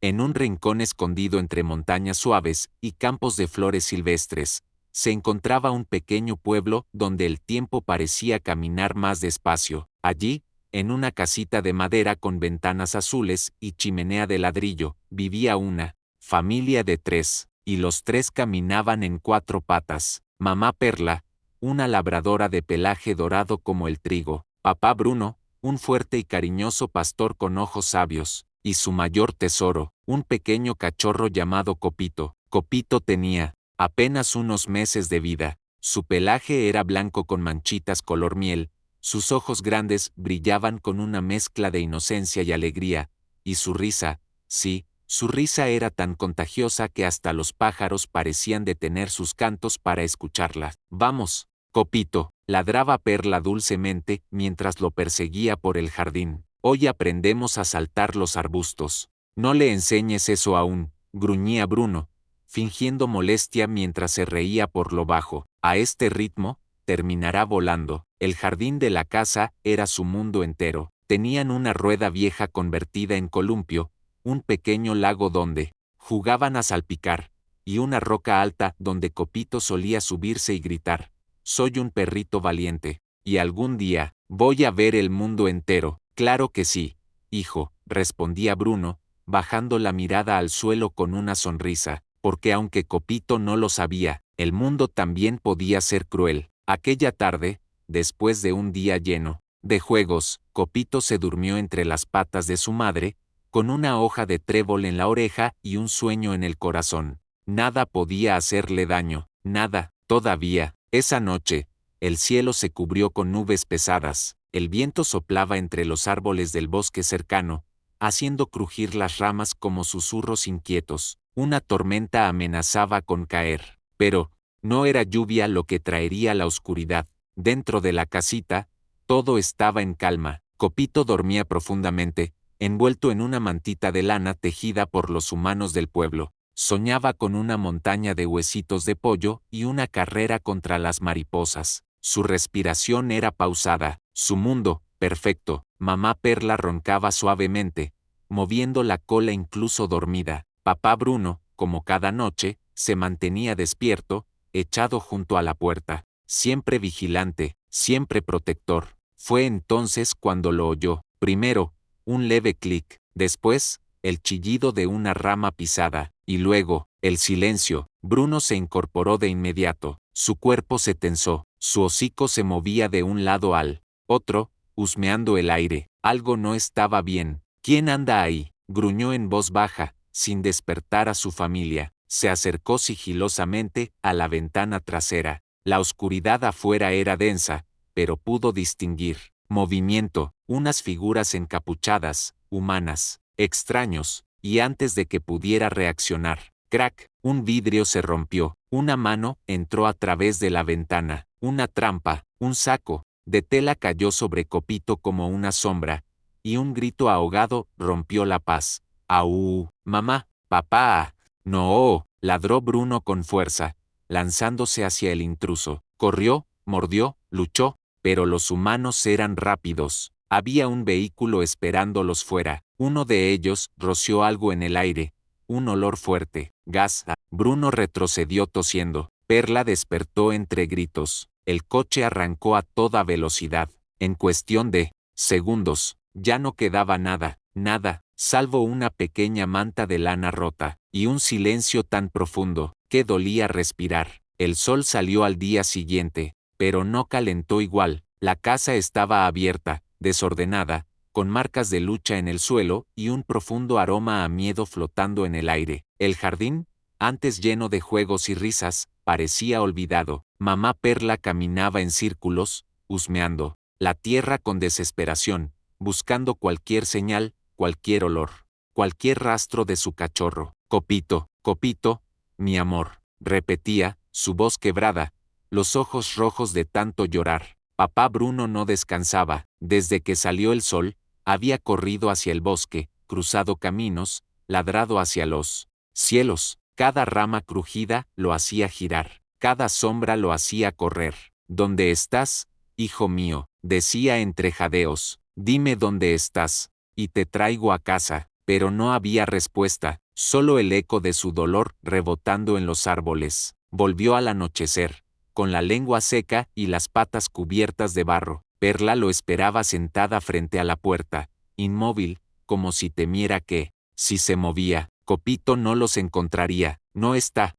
En un rincón escondido entre montañas suaves y campos de flores silvestres, se encontraba un pequeño pueblo donde el tiempo parecía caminar más despacio. Allí, en una casita de madera con ventanas azules y chimenea de ladrillo, vivía una familia de 3, y los 3 caminaban en 4 patas. Mamá Perla, una labradora de pelaje dorado como el trigo; papá Bruno, un fuerte y cariñoso pastor con ojos sabios; y su mayor tesoro, un pequeño cachorro llamado Copito. Copito tenía apenas unos meses de vida. Su pelaje era blanco con manchitas color miel, sus ojos grandes brillaban con una mezcla de inocencia y alegría, y su risa, sí, su risa era tan contagiosa que hasta los pájaros parecían detener sus cantos para escucharla. «Vamos, Copito», ladraba Perla dulcemente mientras lo perseguía por el jardín. «Hoy aprendemos a saltar los arbustos». «No le enseñes eso aún», gruñía Bruno, fingiendo molestia mientras se reía por lo bajo. «A este ritmo, terminará volando». El jardín de la casa era su mundo entero. Tenían una rueda vieja convertida en columpio, un pequeño lago donde jugaban a salpicar, y una roca alta donde Copito solía subirse y gritar: «Soy un perrito valiente, y algún día voy a ver el mundo entero». «Claro que sí, hijo», respondía Bruno, bajando la mirada al suelo con una sonrisa, porque aunque Copito no lo sabía, el mundo también podía ser cruel. Aquella tarde, después de un día lleno de juegos, Copito se durmió entre las patas de su madre, con una hoja de trébol en la oreja y un sueño en el corazón. Nada podía hacerle daño, nada, todavía. Esa noche, el cielo se cubrió con nubes pesadas, el viento soplaba entre los árboles del bosque cercano, haciendo crujir las ramas como susurros inquietos. Una tormenta amenazaba con caer, pero no era lluvia lo que traería la oscuridad. Dentro de la casita, todo estaba en calma. Copito dormía profundamente, envuelto en una mantita de lana tejida por los humanos del pueblo. Soñaba con una montaña de huesitos de pollo y una carrera contra las mariposas. Su respiración era pausada, su mundo, perfecto. Mamá Perla roncaba suavemente, moviendo la cola incluso dormida. Papá Bruno, como cada noche, se mantenía despierto, echado junto a la puerta, siempre vigilante, siempre protector. Fue entonces cuando lo oyó. Primero, un leve clic, después, el chillido de una rama pisada, y luego, el silencio. Bruno se incorporó de inmediato, su cuerpo se tensó, su hocico se movía de un lado al otro, husmeando el aire. Algo no estaba bien. «¿Quién anda ahí?», gruñó en voz baja, sin despertar a su familia. Se acercó sigilosamente a la ventana trasera. La oscuridad afuera era densa, pero pudo distinguir movimiento, unas figuras encapuchadas, humanas, extraños, y antes de que pudiera reaccionar, crack, un vidrio se rompió, una mano entró a través de la ventana, una trampa, un saco de tela cayó sobre Copito como una sombra, y un grito ahogado rompió la paz. «¡Aú! Mamá, papá!». «No», ladró Bruno con fuerza, lanzándose hacia el intruso. Corrió, mordió, luchó, pero los humanos eran rápidos. Había un vehículo esperándolos fuera. Uno de ellos roció algo en el aire, un olor fuerte, gas. Bruno retrocedió tosiendo. Perla despertó entre gritos. El coche arrancó a toda velocidad. En cuestión de segundos, ya no quedaba nada, nada, salvo una pequeña manta de lana rota, y un silencio tan profundo, que dolía respirar. El sol salió al día siguiente, pero no calentó igual. La casa estaba abierta, desordenada, con marcas de lucha en el suelo y un profundo aroma a miedo flotando en el aire. El jardín, antes lleno de juegos y risas, parecía olvidado. Mamá Perla caminaba en círculos, husmeando la tierra con desesperación, buscando cualquier señal, cualquier olor, cualquier rastro de su cachorro. «Copito, Copito, mi amor», repetía, su voz quebrada, los ojos rojos de tanto llorar. Papá Bruno no descansaba. Desde que salió el sol, había corrido hacia el bosque, cruzado caminos, ladrado hacia los cielos. Cada rama crujida lo hacía girar, cada sombra lo hacía correr. «¿Dónde estás, hijo mío?», decía entre jadeos. «Dime dónde estás, y te traigo a casa». pero no había respuesta, solo el eco de su dolor rebotando en los árboles. Volvió al anochecer, con la lengua seca y las patas cubiertas de barro. Perla lo esperaba sentada frente a la puerta, inmóvil, como si temiera que, si se movía, Copito no los encontraría. No está,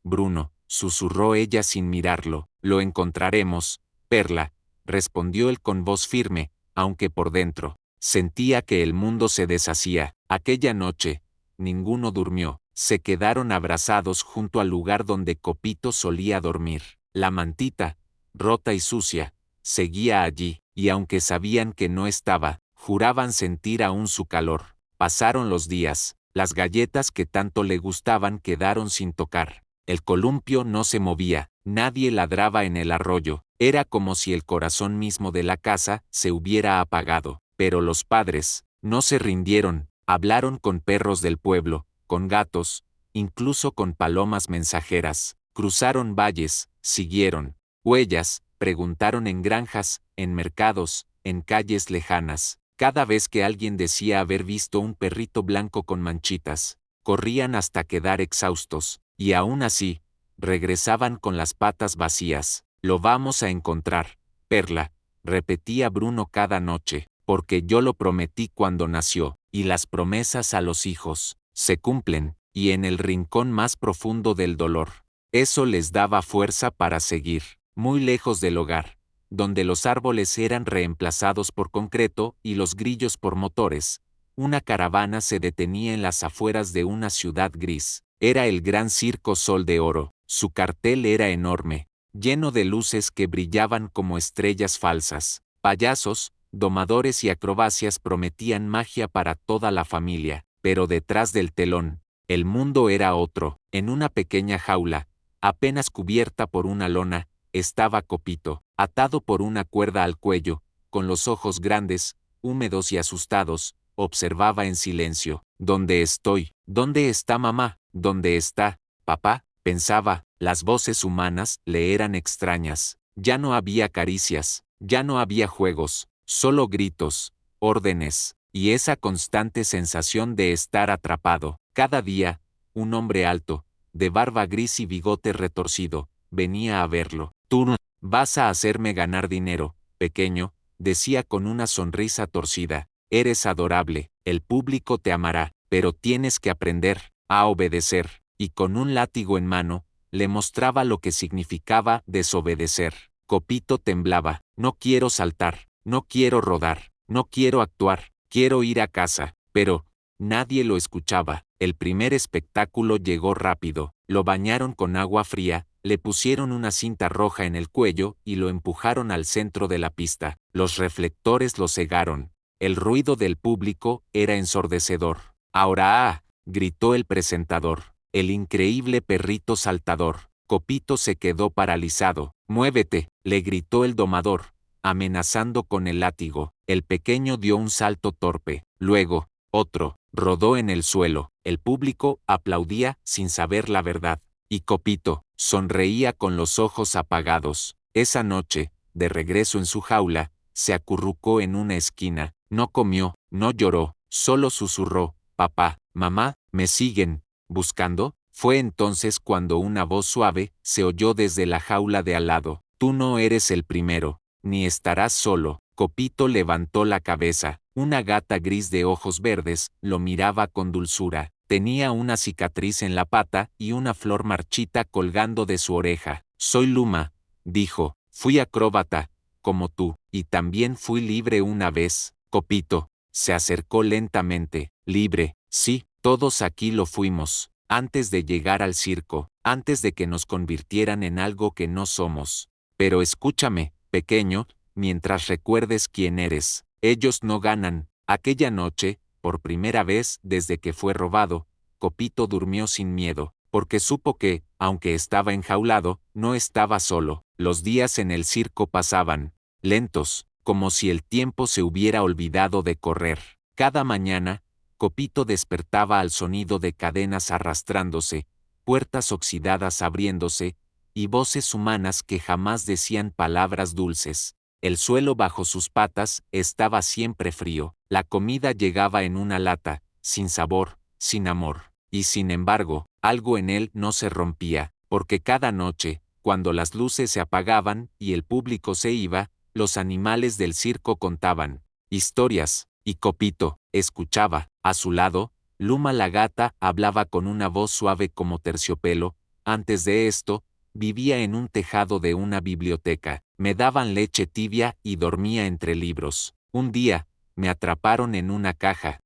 Bruno, susurró ella sin mirarlo. Lo encontraremos, Perla, respondió él con voz firme, aunque por dentro sentía que el mundo se deshacía. Aquella noche, ninguno durmió. Se quedaron abrazados junto al lugar donde Copito solía dormir. La mantita, rota y sucia, seguía allí, y aunque sabían que no estaba, juraban sentir aún su calor. Pasaron los días, las galletas que tanto le gustaban quedaron sin tocar. El columpio no se movía, nadie ladraba en el arroyo, era como si el corazón mismo de la casa se hubiera apagado. Pero los padres no se rindieron, hablaron con perros del pueblo, con gatos, incluso con palomas mensajeras, cruzaron valles, siguieron huellas, preguntaron en granjas, en mercados, en calles lejanas. Cada vez que alguien decía haber visto un perrito blanco con manchitas, corrían hasta quedar exhaustos, y aún así, regresaban con las patas vacías. Lo vamos a encontrar, Perla, repetía Bruno cada noche, porque yo lo prometí cuando nació, y las promesas a los hijos se cumplen, y en el rincón más profundo del dolor. Eso les daba fuerza para seguir, muy lejos del hogar, donde los árboles eran reemplazados por concreto y los grillos por motores. Una caravana se detenía en las afueras de una ciudad gris. Era el Gran Circo Sol de Oro. Su cartel era enorme, lleno de luces que brillaban como estrellas falsas. Payasos, domadores y acrobacias prometían magia para toda la familia, pero detrás del telón, el mundo era otro. En una pequeña jaula, apenas cubierta por una lona, estaba Copito, atado por una cuerda al cuello, con los ojos grandes, húmedos y asustados, observaba en silencio. ¿Dónde estoy? ¿Dónde está mamá? ¿Dónde está papá? Pensaba. Las voces humanas le eran extrañas. Ya no había caricias, ya no había juegos, solo gritos, órdenes, y esa constante sensación de estar atrapado. Cada día, un hombre alto, de barba gris y bigote retorcido, venía a verlo. Tú vas a hacerme ganar dinero, pequeño, decía con una sonrisa torcida. Eres adorable, el público te amará, pero tienes que aprender a obedecer. Y con un látigo en mano, le mostraba lo que significaba desobedecer. Copito temblaba. No quiero saltar, no quiero rodar, no quiero actuar, quiero ir a casa. Pero nadie lo escuchaba. El primer espectáculo llegó rápido. Lo bañaron con agua fría, le pusieron una cinta roja en el cuello y lo empujaron al centro de la pista. Los reflectores lo cegaron. El ruido del público era ensordecedor. Ahora, gritó el presentador. El increíble perrito saltador. Copito se quedó paralizado. Muévete, le gritó el domador, amenazando con el látigo. El pequeño dio un salto torpe. Luego, otro, rodó en el suelo. El público aplaudía sin saber la verdad. Y Copito sonreía con los ojos apagados. Esa noche, de regreso en su jaula, se acurrucó en una esquina. No comió, no lloró, solo susurró. Papá, mamá, ¿me siguen buscando? Fue entonces cuando una voz suave se oyó desde la jaula de al lado. Tú no eres el primero, ni estarás solo. Copito levantó la cabeza. Una gata gris de ojos verdes lo miraba con dulzura. Tenía una cicatriz en la pata y una flor marchita colgando de su oreja. Soy Luma, dijo. Fui acróbata, como tú, y también fui libre una vez. Copito se acercó lentamente. Libre, sí, todos aquí lo fuimos. Antes de llegar al circo, antes de que nos convirtieran en algo que no somos. Pero escúchame, pequeño, mientras recuerdes quién eres. Ellos no ganan. Aquella noche, por primera vez desde que fue robado, Copito durmió sin miedo, porque supo que, aunque estaba enjaulado, no estaba solo. Los días en el circo pasaban, lentos, como si el tiempo se hubiera olvidado de correr. Cada mañana, Copito despertaba al sonido de cadenas arrastrándose, puertas oxidadas abriéndose, y voces humanas que jamás decían palabras dulces. El suelo bajo sus patas estaba siempre frío. La comida llegaba en una lata, sin sabor, sin amor. Y sin embargo, algo en él no se rompía, porque cada noche, cuando las luces se apagaban y el público se iba, los animales del circo contaban historias, y Copito escuchaba. A su lado, Luma la gata hablaba con una voz suave como terciopelo. Antes de esto, vivía en un tejado de una biblioteca. Me daban leche tibia y dormía entre libros. Un día, me atraparon en una caja.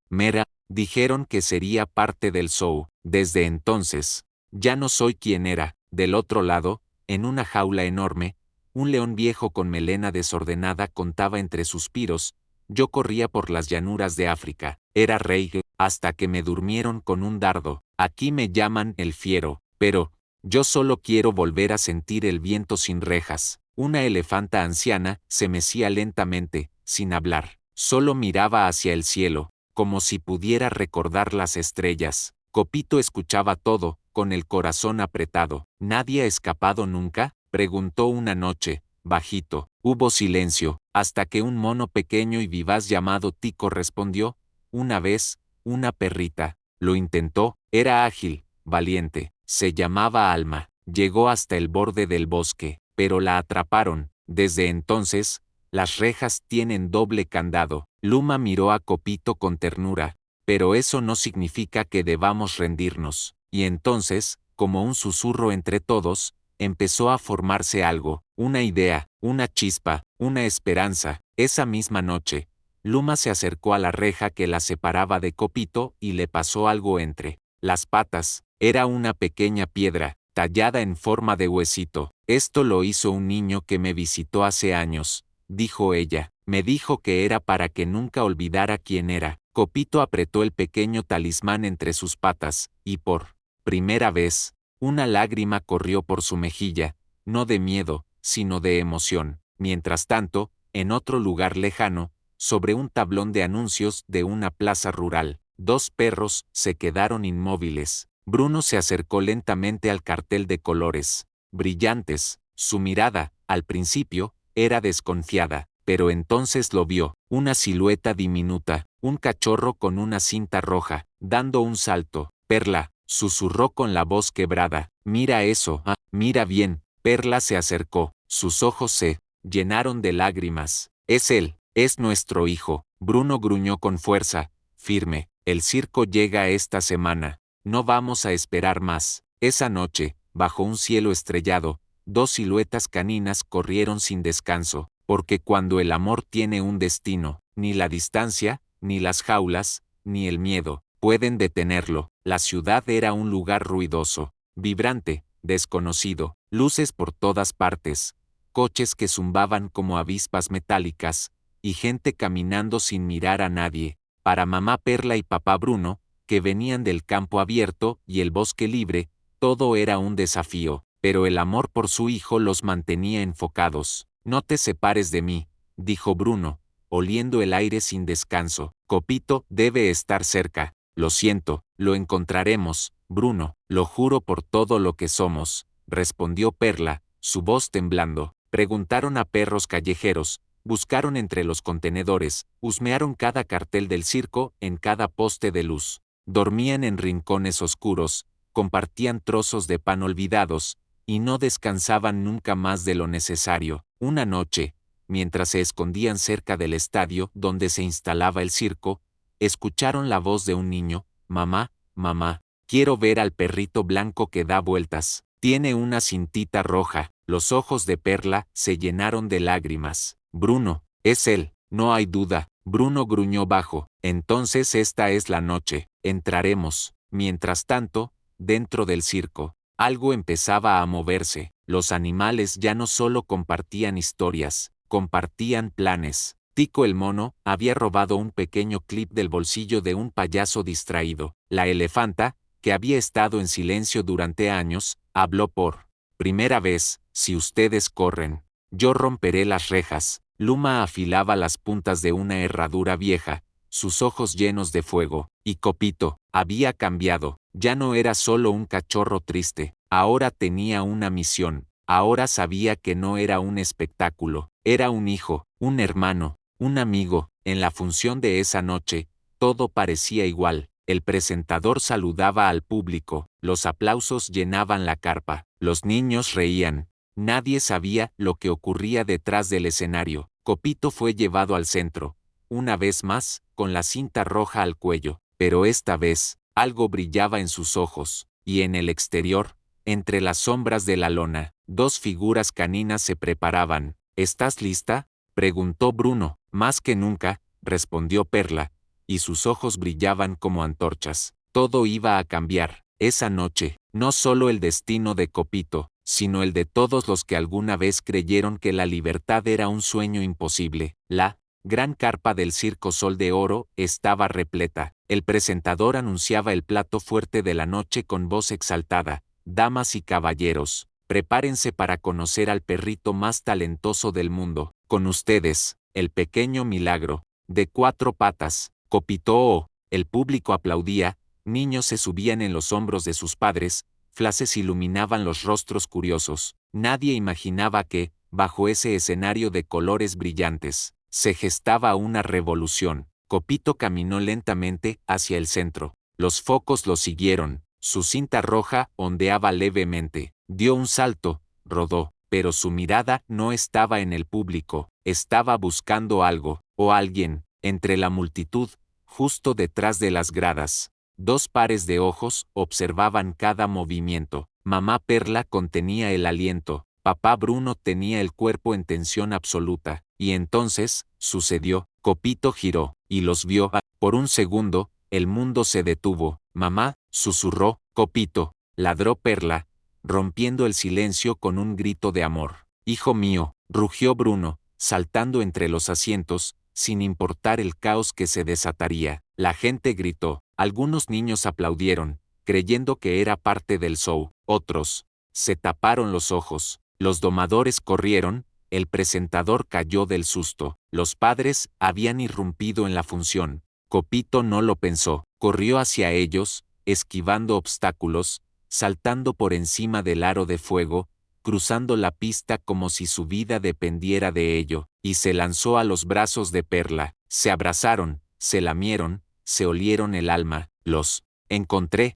Dijeron que sería parte del show. Desde entonces, ya no soy quien era. Del otro lado, en una jaula enorme, un león viejo con melena desordenada contaba entre suspiros. Yo corría por las llanuras de África. Era rey, hasta que me durmieron con un dardo. Aquí me llaman el fiero, pero yo solo quiero volver a sentir el viento sin rejas. Una elefanta anciana se mecía lentamente, sin hablar. Solo miraba hacia el cielo, como si pudiera recordar las estrellas. Copito escuchaba todo, con el corazón apretado. ¿Nadie ha escapado nunca?, preguntó una noche, bajito. Hubo silencio, hasta que un mono pequeño y vivaz llamado Tico respondió: una vez, una perrita. Lo intentó, era ágil, valiente, se llamaba Alma. Llegó hasta el borde del bosque, pero la atraparon. Desde entonces, las rejas tienen doble candado. Luma miró a Copito con ternura. Pero eso no significa que debamos rendirnos. Y entonces, como un susurro entre todos, empezó a formarse algo, una idea, una chispa, una esperanza. Esa misma noche, Luma se acercó a la reja que la separaba de Copito y le pasó algo entre las patas. Era una pequeña piedra, tallada en forma de huesito. Esto lo hizo un niño que me visitó hace años, dijo ella. Me dijo que era para que nunca olvidara quién era. Copito apretó el pequeño talismán entre sus patas, y por primera vez, una lágrima corrió por su mejilla, no de miedo, sino de emoción. Mientras tanto, en otro lugar lejano, sobre un tablón de anuncios de una plaza rural, dos perros se quedaron inmóviles. Bruno se acercó lentamente al cartel de colores brillantes. Su mirada, al principio, era desconfiada, pero entonces lo vio, una silueta diminuta, un cachorro con una cinta roja, dando un salto. Perla, susurró con la voz quebrada, mira eso, mira bien. Perla se acercó, sus ojos se llenaron de lágrimas. Es él, es nuestro hijo. Bruno gruñó con fuerza, firme. El circo llega esta semana, no vamos a esperar más. Esa noche, bajo un cielo estrellado, dos siluetas caninas corrieron sin descanso, porque cuando el amor tiene un destino, ni la distancia, ni las jaulas, ni el miedo pueden detenerlo. La ciudad era un lugar ruidoso, vibrante, desconocido, luces por todas partes, coches que zumbaban como avispas metálicas, y gente caminando sin mirar a nadie. Para mamá Perla y papá Bruno, que venían del campo abierto y el bosque libre, todo era un desafío, pero el amor por su hijo los mantenía enfocados. No te separes de mí, dijo Bruno, oliendo el aire sin descanso. Copito debe estar cerca. Lo siento, lo encontraremos, Bruno, lo juro por todo lo que somos, respondió Perla, su voz temblando. Preguntaron a perros callejeros, buscaron entre los contenedores, husmearon cada cartel del circo en cada poste de luz. Dormían en rincones oscuros, compartían trozos de pan olvidados, y no descansaban nunca más de lo necesario. Una noche, mientras se escondían cerca del estadio donde se instalaba el circo, escucharon la voz de un niño: mamá, mamá, quiero ver al perrito blanco que da vueltas. Tiene una cintita roja. Los ojos de Perla se llenaron de lágrimas. Bruno, es él, no hay duda. Bruno gruñó bajo. Entonces esta es la noche. Entraremos. Mientras tanto, dentro del circo, algo empezaba a moverse. Los animales ya no solo compartían historias, compartían planes. Tico el mono había robado un pequeño clip del bolsillo de un payaso distraído. La elefanta, que había estado en silencio durante años, habló por primera vez: si ustedes corren, yo romperé las rejas. Luma afilaba las puntas de una herradura vieja, sus ojos llenos de fuego, y Copito había cambiado. Ya no era solo un cachorro triste, ahora tenía una misión: Ahora sabía que no era un espectáculo, era un hijo, un hermano, un amigo. En la función de esa noche, todo parecía igual. El presentador saludaba al público, los aplausos llenaban la carpa, los niños reían. Nadie sabía lo que ocurría detrás del escenario. Copito fue llevado al centro, una vez más, con la cinta roja al cuello, pero esta vez, algo brillaba en sus ojos, y en el exterior, entre las sombras de la lona, dos figuras caninas se preparaban. ¿Estás lista?, preguntó Bruno. Más que nunca, respondió Perla, y sus ojos brillaban como antorchas. Todo iba a cambiar. Esa noche, no solo el destino de Copito, sino el de todos los que alguna vez creyeron que la libertad era un sueño imposible. La gran carpa del Circo Sol de Oro estaba repleta. El presentador anunciaba el plato fuerte de la noche con voz exaltada. Damas y caballeros, prepárense para conocer al perrito más talentoso del mundo. Con ustedes, el pequeño milagro, de 4 patas. Copito. El público aplaudía, niños se subían en los hombros de sus padres, flashes iluminaban los rostros curiosos. Nadie imaginaba que, bajo ese escenario de colores brillantes, se gestaba una revolución. Copito caminó lentamente hacia el centro. Los focos lo siguieron. Su cinta roja ondeaba levemente. Dio un salto, rodó, pero su mirada no estaba en el público, estaba buscando algo, o alguien, entre la multitud, justo detrás de las gradas. 2 pares de ojos observaban cada movimiento. Mamá Perla contenía el aliento, papá Bruno tenía el cuerpo en tensión absoluta, y entonces, sucedió, Copito giró, y los vio. Por un segundo, el mundo se detuvo. Mamá, susurró, Copito, ladró Perla, rompiendo el silencio con un grito de amor. Hijo mío, rugió Bruno, saltando entre los asientos, sin importar el caos que se desataría. La gente gritó, algunos niños aplaudieron, creyendo que era parte del show, otros se taparon los ojos, los domadores corrieron, el presentador cayó del susto, los padres habían irrumpido en la función. Copito no lo pensó, corrió hacia ellos, esquivando obstáculos, saltando por encima del aro de fuego, cruzando la pista como si su vida dependiera de ello, y se lanzó a los brazos de Perla. Se abrazaron, se lamieron, se olieron el alma. Los encontré.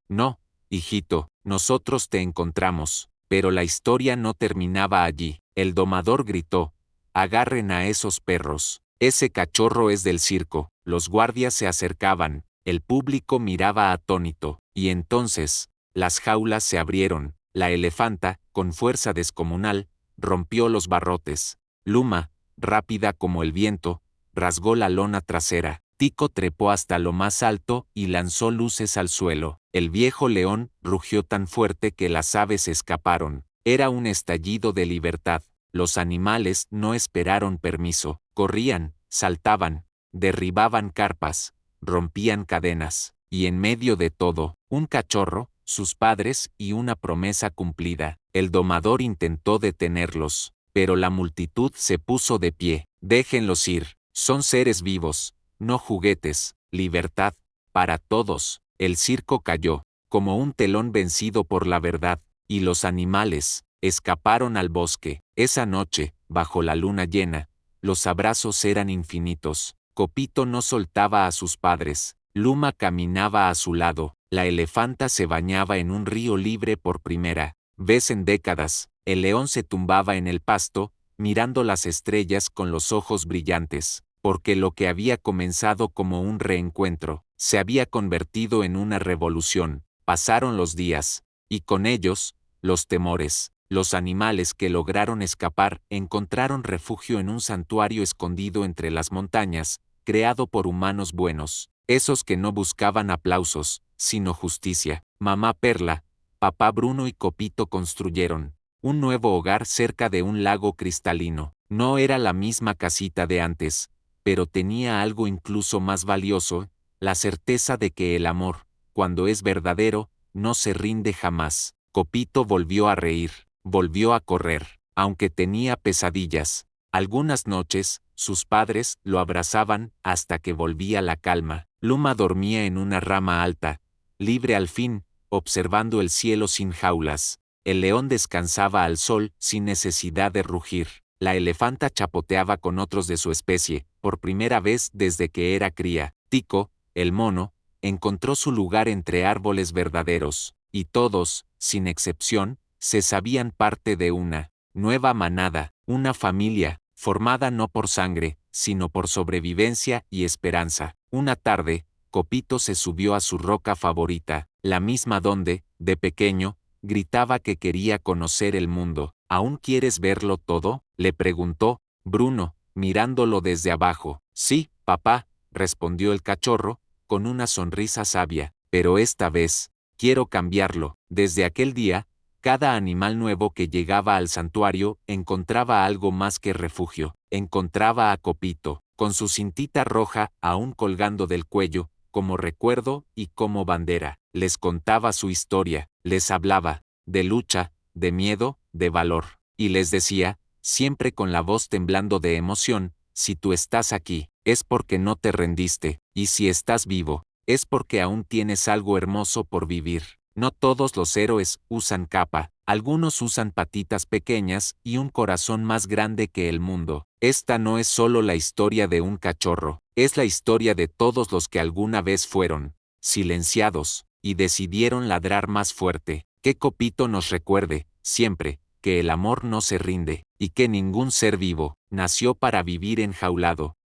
No, hijito, nosotros te encontramos. Pero la historia no terminaba allí. El domador gritó, agarren a esos perros. Ese cachorro es del circo. Los guardias se acercaban, el público miraba atónito, y entonces, las jaulas se abrieron. La elefanta, con fuerza descomunal, rompió los barrotes. Luma, rápida como el viento, rasgó la lona trasera. Tico trepó hasta lo más alto y lanzó luces al suelo. El viejo león rugió tan fuerte que las aves escaparon. Era un estallido de libertad. Los animales no esperaron permiso. Corrían, saltaban, derribaban carpas, rompían cadenas. Y en medio de todo, un cachorro, sus padres y una promesa cumplida. El domador intentó detenerlos, pero la multitud se puso de pie. Déjenlos ir, son seres vivos, no juguetes. Libertad, para todos. El circo cayó, como un telón vencido por la verdad, y los animales escaparon al bosque. Esa noche, bajo la luna llena, los abrazos eran infinitos. Copito no soltaba a sus padres. Luma caminaba a su lado. La elefanta se bañaba en un río libre por primera vez en décadas. El león se tumbaba en el pasto, mirando las estrellas con los ojos brillantes, porque lo que había comenzado como un reencuentro, se había convertido en una revolución. Pasaron los días, y con ellos, los temores. Los animales que lograron escapar encontraron refugio en un santuario escondido entre las montañas, creado por humanos buenos, esos que no buscaban aplausos, sino justicia. Mamá Perla, papá Bruno y Copito construyeron un nuevo hogar cerca de un lago cristalino. No era la misma casita de antes, pero tenía algo incluso más valioso, la certeza de que el amor, cuando es verdadero, no se rinde jamás. Copito volvió a reír, volvió a correr, aunque tenía pesadillas. Algunas noches, sus padres lo abrazaban hasta que volvía la calma. Luma dormía en una rama alta, libre al fin, observando el cielo sin jaulas. El león descansaba al sol sin necesidad de rugir. La elefanta chapoteaba con otros de su especie, por primera vez desde que era cría. Tico, el mono, encontró su lugar entre árboles verdaderos, y todos, sin excepción, se sabían parte de una nueva manada, una familia, formada no por sangre, sino por sobrevivencia y esperanza. Una tarde, Copito se subió a su roca favorita, la misma donde, de pequeño, gritaba que quería conocer el mundo. ¿Aún quieres verlo todo?, le preguntó Bruno, mirándolo desde abajo. Sí, papá, respondió el cachorro, con una sonrisa sabia, pero esta vez, quiero cambiarlo. Desde aquel día, cada animal nuevo que llegaba al santuario encontraba algo más que refugio. Encontraba a Copito, con su cintita roja aún colgando del cuello, como recuerdo y como bandera. Les contaba su historia, les hablaba de lucha, de miedo, de valor. Y les decía, siempre con la voz temblando de emoción, si tú estás aquí, es porque no te rendiste, y si estás vivo, es porque aún tienes algo hermoso por vivir. No todos los héroes usan capa, algunos usan patitas pequeñas y un corazón más grande que el mundo. Esta no es solo la historia de un cachorro, es la historia de todos los que alguna vez fueron silenciados y decidieron ladrar más fuerte. Que Copito nos recuerde, siempre, que el amor no se rinde, y que ningún ser vivo nació para vivir enjaulado,